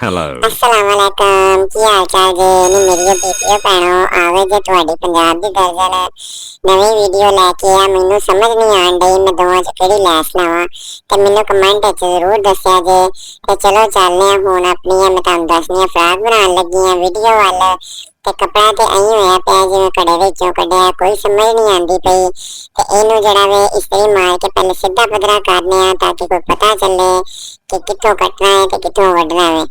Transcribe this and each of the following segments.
Hello. अस्सलामुअलैकुम की हाल चाल जे नी मेरी वीडियो भैनों आवे जे तुहाडी पंजाब दी गज़ल नवी वीडियो लैके आ मैनू समझ नहीं आन डई मैं दोवां च केड़ी लैस लावां ते मैनू कमेंट च जरूर दस्सिया जे ते चलो चलने आ हुण अपनी मैं तुहानू दस्सनी आ फ्राक बनान लगी आ वीडियो वल ते कपड़ा ते ऐं होया पिया जिवें घड़े विचों कढिया कोई समझ नहीं आंदी पई ते इनू जड़ा वे इस्त्री मार के पहले सीधा पदरा करने आ ताकि कोई पता चले कि कित्थों कटना है ते कित्थों वड्डना है।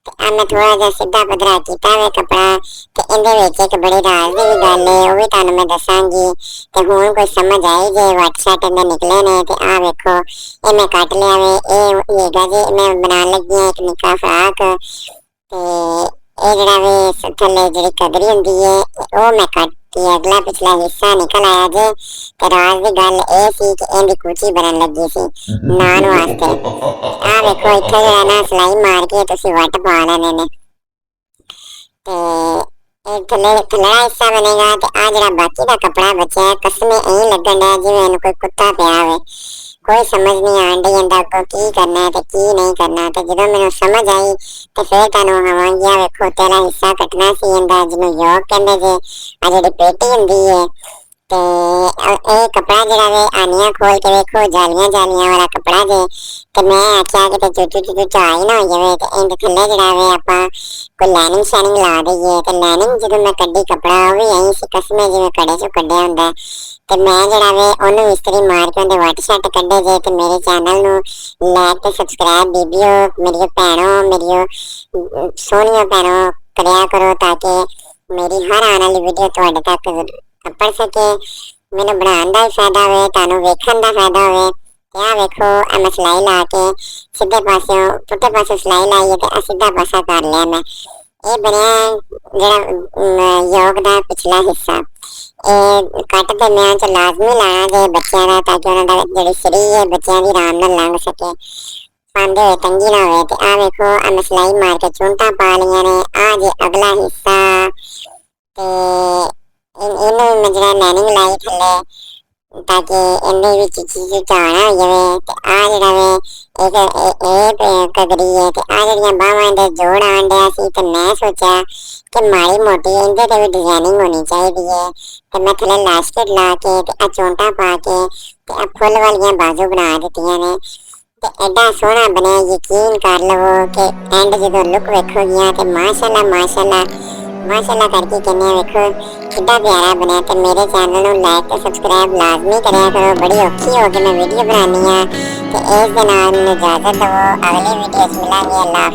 आ मैं थोड़ा जिहा सीधा पदरा कीता वे कपड़ा ते इहदे विच इक बड़ी राज दी गल है ओह वी तुहानू मैं दस्सांगी ते हुण कोई समझ आई जे वट शट इहदे निकले ने ते आ वेखो ए मैं कट लिया वे ए हेगा जे मैं बनान लगी आ इक निक्का फ्राक ते ए जड़ा वे थल्ले जेहड़ी कदरी हुंदी है ओह मैं कटती अगला पिछला हिस्सा निकल आया जे ते राज दी गल ए सी कि इहदी कूची बनन लगी सी नान वास्ते। आ वेखो इत्थे जड़ा ना सिलाई मार के तुसीं वट पा लेने ने ते ए थल्लड़ा हिस्सा बनेगा ते आ जड़ा बाकी दा कपड़ा बचया कसमें ऐं लगन डया जिवें इहनू कोई कुत्ता पिया होवे कोई समझ नहीं आन डई इंदा अग्गों की करना है ते की नहीं करना ते जदों मैनू समझ आई ते फिर तुहानू विखावांगी। आ वेखो उत्ते आला हिस्सा कटना सी इंदा जिहनू योक कहंदे जे आ जेहड़ी पेटी हुंदी है ते ए कपड़ा जड़ा वे आनियां खोल के वेखो जालियां जालियां वाला कपड़ा जे ते मैं आख्या किते चूचू चूचू चा ही ना हो जावे ते इंदे थल्ले जड़ा वे आपां कोई लाइनिंग शाइनिंग ला दईए ते लाइनिंग जदों मैं कड्डी कपड़ा ओह वी ऐं सी कसमें जिवें कड़े चों कड्डिया हुंदा ते मैं जड़ा वे ओनू इस्त्री मार के उहदे वट शट कड्डे जे ते मेरे चैनल नू लाइक ते सबसक्राइब बीबियो मेरियो भैणों मेरियो सोहणियों भैणों करिया करो ताकि मेरी हर आने वाली वीडियो तुहाडे तक पड़ सके मैनू बनाने दा भी फायदा होवे तुहानू वेखण दा फायदा होवे। ते आ वेखो आ मैं सिलाई ला के सीधे पासों पुट्ठे पासों सिलाई लाईए ते आ सीधा पासा कर लिया मैं ए बनया जड़ा योक दा पिछला हिस्सा ए कट ते मैं च लाजमी लाना जे बच्चों दा ताकि उहनां दा जेहड़ी सरी है बच्चों दी आराम नाल लंघ सके पांदे होए तंगी ना होवे ते आ वेखो आ मैं सिलाई मार के चूंटा पा लियां ने आ जे अगला हिस्सा ते इनू मैं जड़ा लाइनिंग लाई थल्ले ताकि इहदे विच चीज़ चा ना हो जावे ते आ जड़ा वे इक कगड़ी है ते आ जेहड़ियां बाहवां इहदे जोड़ आन डया सी ते मैं सोचा कि माड़ी मोटी इहदे ते भी डिजाइनिंग होनी चाहिदी है ते मैं थल्ले लास्टिक ला के ते आ चौंटा पा के ते आ फुल वालियां बाजू बना दित्तियां ने ते एडा सोहना बनया यकीन कर लवो कि एंड जदों लुक वेखोगियां ते माशाअल्लाह माशाअल्लाह माशाअल्लाह करके कहने वेखो कितना प्यारा बनया ते मेरे चैनल नू लाइक ते सबसक्राइब लाजमी करया करो बड़ी औखी हो के मैं वीडियो बनानी आ ते इस दे नाल मैनू इजाजत दवो अगली वीडियो च मिलांगे अल्लाह।